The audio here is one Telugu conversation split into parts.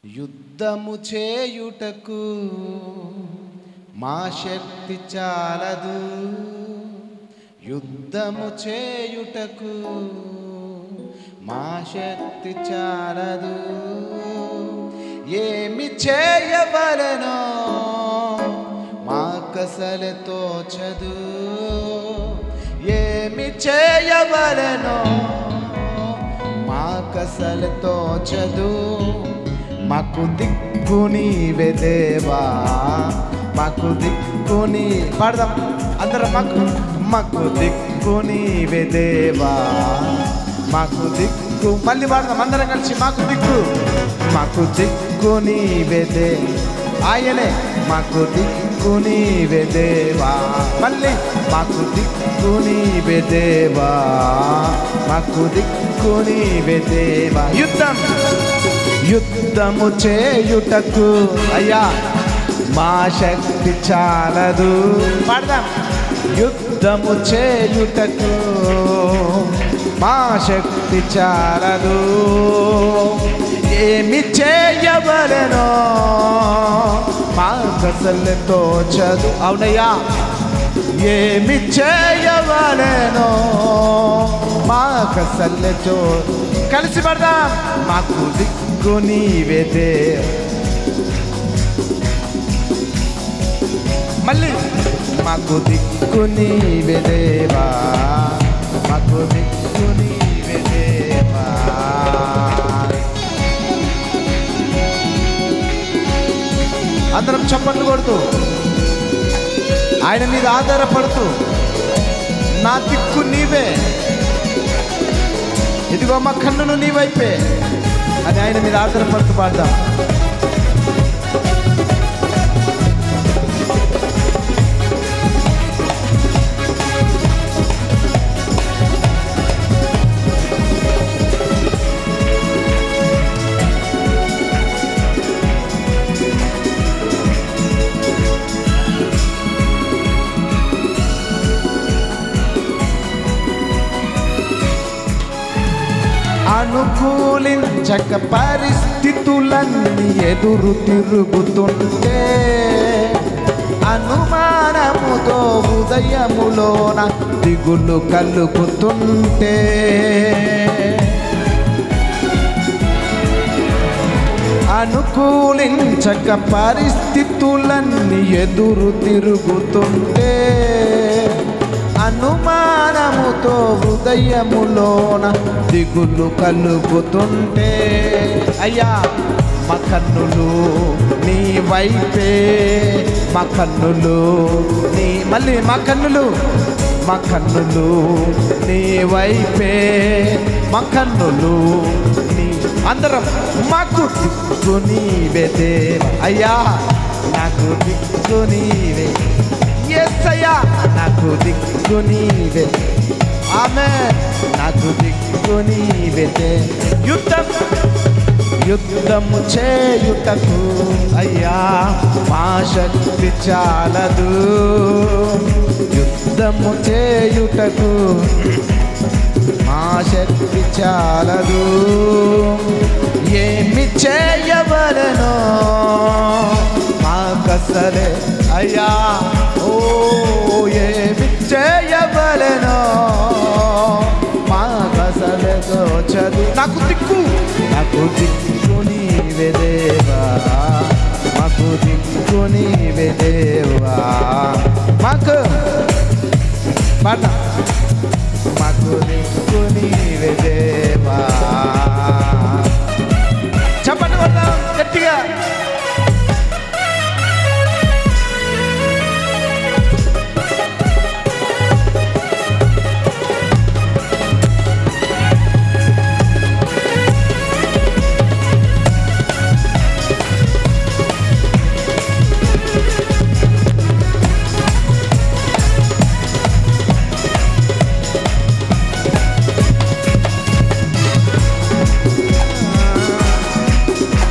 యుద్ధము చేయుటకు మా శక్తి చాలదు, యుద్ధము చేయుటకు మా శక్తి చాలదు. ఏమి చేయవలెనో మాకసలు తోచదు, ఏమి చేయవలెనో మాకసలు తోచదు. మాకు దిక్కు నీవే దేవా, మాకు దిక్కు నీ పాడదాం అందరం. మాకు దిక్కు నీవే దేవా, మాకు దిక్కు మళ్ళీ పాడదాం అందరం కలిసి. మాకు దిక్కు నీవే దే ఆయనే, మాకు దిక్కు నీవే దేవా. మళ్ళీ మాకు దిక్కు నీవే దేవా, మాకు దిక్కు నీవే దేవా. యుద్ధము చేయుటకు అయ్యా మా శక్తి చాలదు. పాడదాం. యుద్ధము చేయుటకు మా శక్తి చాలదు. ఏమి చేయవలెనో మాకసలు తోచదు. అవునయ్యా, ఏమి చేయవలెనో మాకసలు తోచదు. కలిసి పడదాం. మాకు దిక్కు నీవే దేవా. మళ్ళీ మాకు దిక్కు నీవే దేవా, మాకు దిక్కు నీవే దేవా. అందరం చప్పట్లు కొడుతూ ఆయన మీద ఆధారపడుతూ, నా దిక్కు నీవే, ఇదిగో మా కన్నులు నీ వైపే అని ఆయన మీద ఆధారపడుతూ పాడదాం. అనుకూలించక పరిస్థితులన్నీ ఎదురు తిరుగుతుంటే, అనుమానముతో హృదయములోన దిగులు కలుగుతుంటే, అనుకూలించక పరిస్థితులన్నీ ఎదురు తిరుగుతుంటే, అనుమానముతో హృదయములోన దిగులు కలుగుతుంటే, అయ్యా మా కన్నులు నీ వైపే, మా కన్నులు నీ మళ్ళీ మా కన్నులు నీ వైపే, మా కన్నులు నీ అందరం. మాకు దిక్కు నీవే దేవా. అయ్యా నాకు దిక్కు నీవే, యేసయ్యా నాకు దిక్కు నీవే. ఆమేన్. నాకు దిక్కు నీవే. యుద్ధము చేయుటకు అయ్యా మా శక్తి చాలదు, యుద్ధము చేయుటకు మా శక్తి చాలదు. ఏమి చేయవలెనో మాకసలే అయ్యా, ఓ ఏమి చేయవలెనో మాకసలు తోచదు. నాకు దిక్కు నీవే దేవా, మాకు దిక్కు నీవే దేవా. మాకు దిక్కు నీవే దేవా. చెప్పండి కొడతాం గట్టిగా.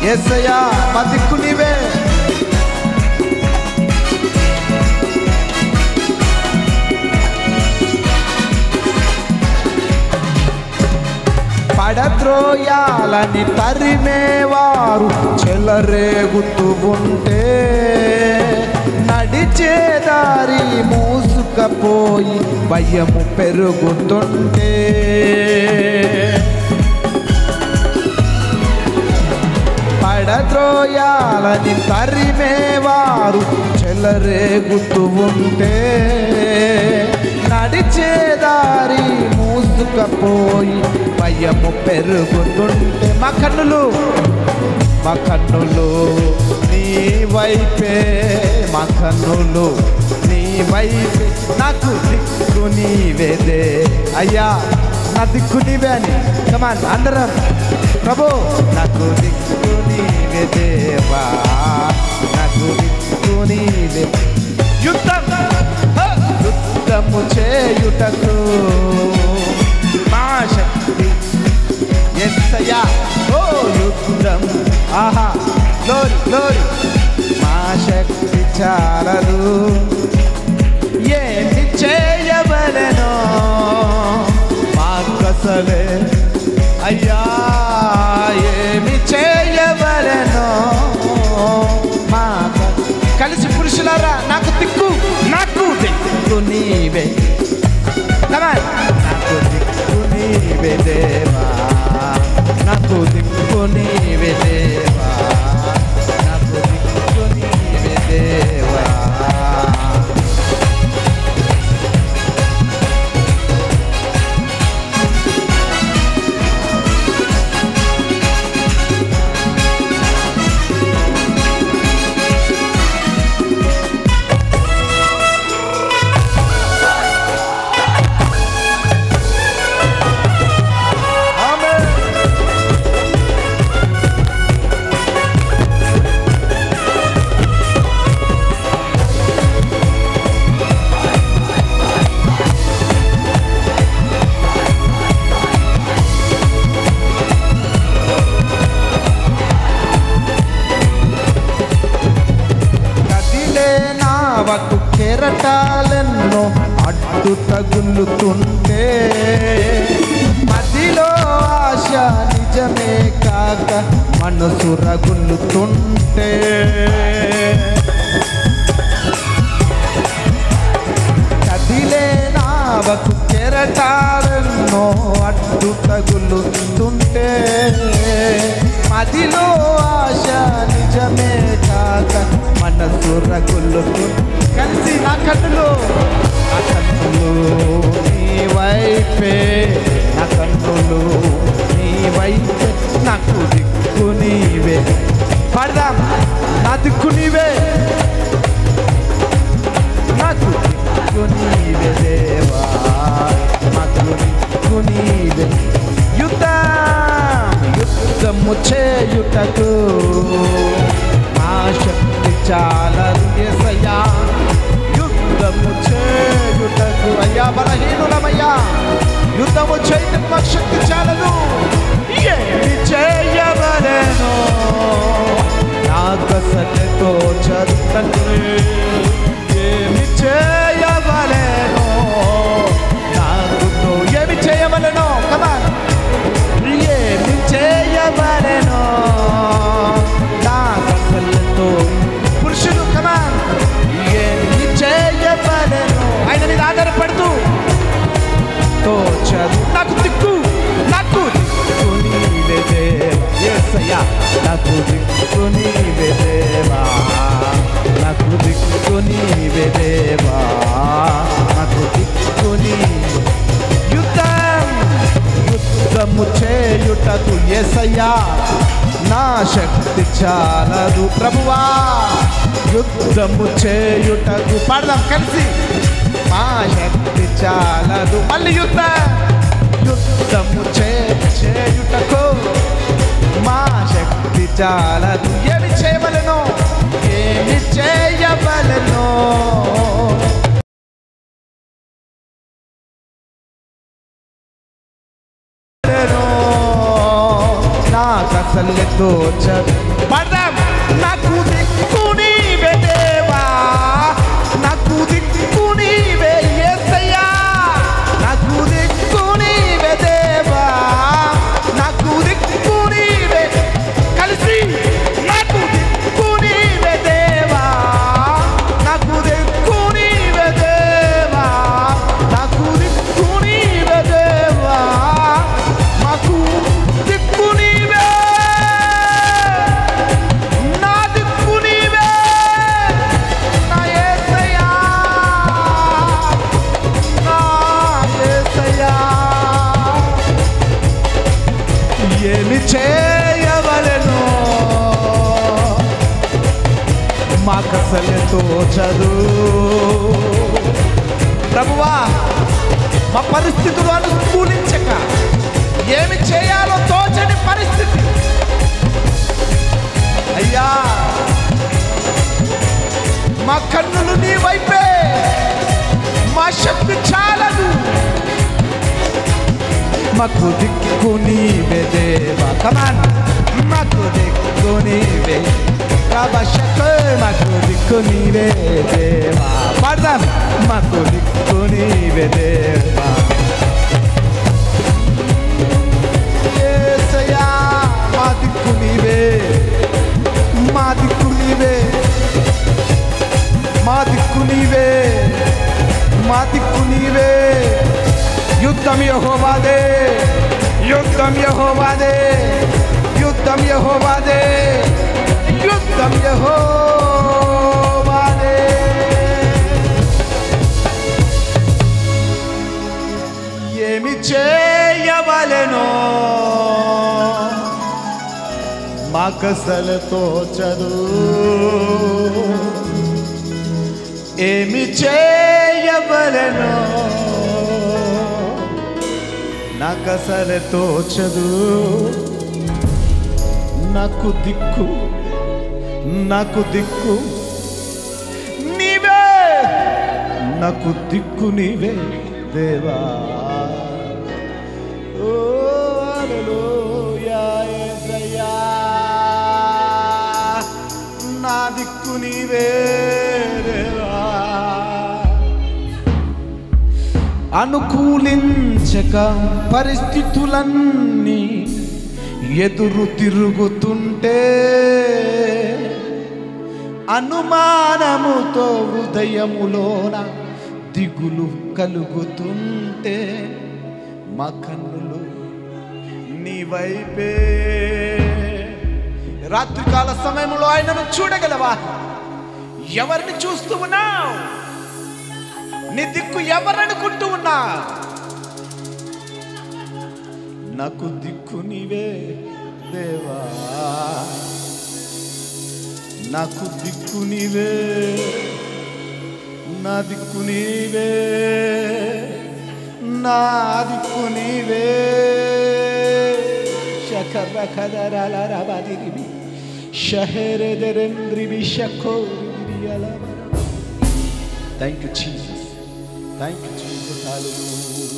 యేసయ్యా మా దిక్కు నీవే. పడద్రోయాలని తరిమేవారు చెల చెలరేగుతూ ఉంటే నడిచే దారి మూసుకపోయి భయము పెరుగుతుంటే పడద్రోయాలని తరిమేవారు చెలరేగుతూ ఉంటే నడిచే దారి మూసుకపోయి భయము పెరుగుతుంటే మా కన్నులు నీ వైపే మా కన్నులు నీ వైపే నాకు దిక్కు నీవేదే అయ్యా నా దిక్కు నీవే అని కమాన్ అందరం ప్రభు నాకు దిక్కు నీవే దేవా నాకు దిక్కు నీవే యుద్ధము చేయుటకు మా శక్తి యేసయ్యా ఓ యుద్ధం ఆహా గ్లోరీ గ్లోరీ మా శక్తి చాలదు ఏమి చేయవలెనో మాకసలే అయ్యా ఏమి చేయవలెనో మాకు కలిసి పురుషులారా నాకు దిక్కు నీవే నాకు దిక్కు నీవే దేవా నాకు దిక్కు నీవే దేవా నాకు దిక్కు నీవే దేవా కెరటాలెన్నో అడ్డు తగులుతుంటే మదిలో ఆశ నిజమే కాక మనసు రగులుతుంటే కదిలే నావకు కెరటాలెన్నో అడ్డు తగులుతుంటే మదిలో ఆశ నిజమే కాక మనసు రగులుతుంటే కలిసి నా కన్నులు నీ వైపే నా కన్నులు నీ వైపే నాకు దిక్కు నీవే పాడదాం నా దిక్కు నీవే నాకు దిక్కు నీవే దేవా నాకు దిక్కు నీవే యుద్ధము చేయుటకు మా శక్తి చాలదు యేసయ్యా యుద్ధము చేయుటకు అయ్యా బలహీనులమయ్యా యుద్ధము చేయటం మా శక్తి చాలదు ఏమి చేయవలెనో నాకసలతో చదువుతండ్రి ఏమి చేయవలెనో నాకుతో ఏమి చేయవలెనో కమాన్ ఏమి చేయవలెనో నాకసలతో పురుషులు కమాన్ ఏమి చేయవలెనో ఆయన మీద ఆధారపడుతూ తోచదు నాకు దిక్కు నీవే దేవా యేసయ్యా నాకు దిక్కు నీవే దేవా నాకు దిక్కు నీవే దేవా నాకు దిక్కు యుద్ధము చేయుటకు యేసయ్యా నా శక్తి చాలదు ప్రభువా యుద్ధము చేయుటకు పాడదాం కలిసి మా శక్తి చాలదు మళ్ళీ యుద్ధము చేయుటకు మా శక్తి చాలదు ఏమి చేయవలెనో ఏమి చేయవలెనో నాకసలతో పడదాం నాకు దిక్కు నీవే దేవా నాకు దిక్కు నీవే యేసయ్యా నాకు దిక్కు నీవే దేవా నాకు దిక్కు నీవే కలిసి నాకు తోచదు. ప్రభువా, మా పరిస్థితులు అనుకూలించక ఏమి చేయాలో తోచని పరిస్థితి అయ్యా. మా కన్నులు నీ వైపే, మా శక్తి చాలదు. మాకు దిక్కు నీవే దేవా. కమాన్, మాకు దిక్కు నీవే ప్రభశక్తి. మాకు దిక్కు నీవే దేవా. పాడదాం. మాకు దిక్కు నీవే దేవా. యేసయ్యా, మా దిక్కు నీవే, మా దిక్కు నీవే, మా దిక్కు నీవే, మా దిక్కు నీవే. యుద్ధం యెహోవాదే, యుద్ధం యెహోవాదే, యుద్ధం యెహోవాదే, యుద్ధం యెహోవాదే. ఏమి చేయవలెనో మాకసలు తోచదు. ఏమి చేయవలెనో నాకసలు తోచదు. నాకు దిక్కు, నాకు దిక్కు నీవే, నాకు దిక్కు నీవే దేవా. ఓ హల్లెలూయా యేసయ్యా, నా దిక్కు నీవే దేవా. అనుకూలించక పరిస్థితులన్నీ ఎదురు తిరుగుతుంటే, అనుమానముతో హృదయములోన దిగులు కలుగుతుంటే, మా కన్నులు నీ వైపే. రాత్రికాల సమయంలో ఆయనను చూడగలవా? ఎవరిని చూస్తూ ఉన్నావు? నీ దిక్కు ఎవరనుకుంటూ ఉన్నా? నాకు దిక్కు నీవే దేవా, నాకు దిక్కు నీవే, నా దిక్కు నీవే, నా దిక్కు నీవే. శకర కదరాల రబదిరిబి షహరే దరెంద్రిబి షకోరిబియల. Thank you Jesus, thank you Jesus. Hallelujah.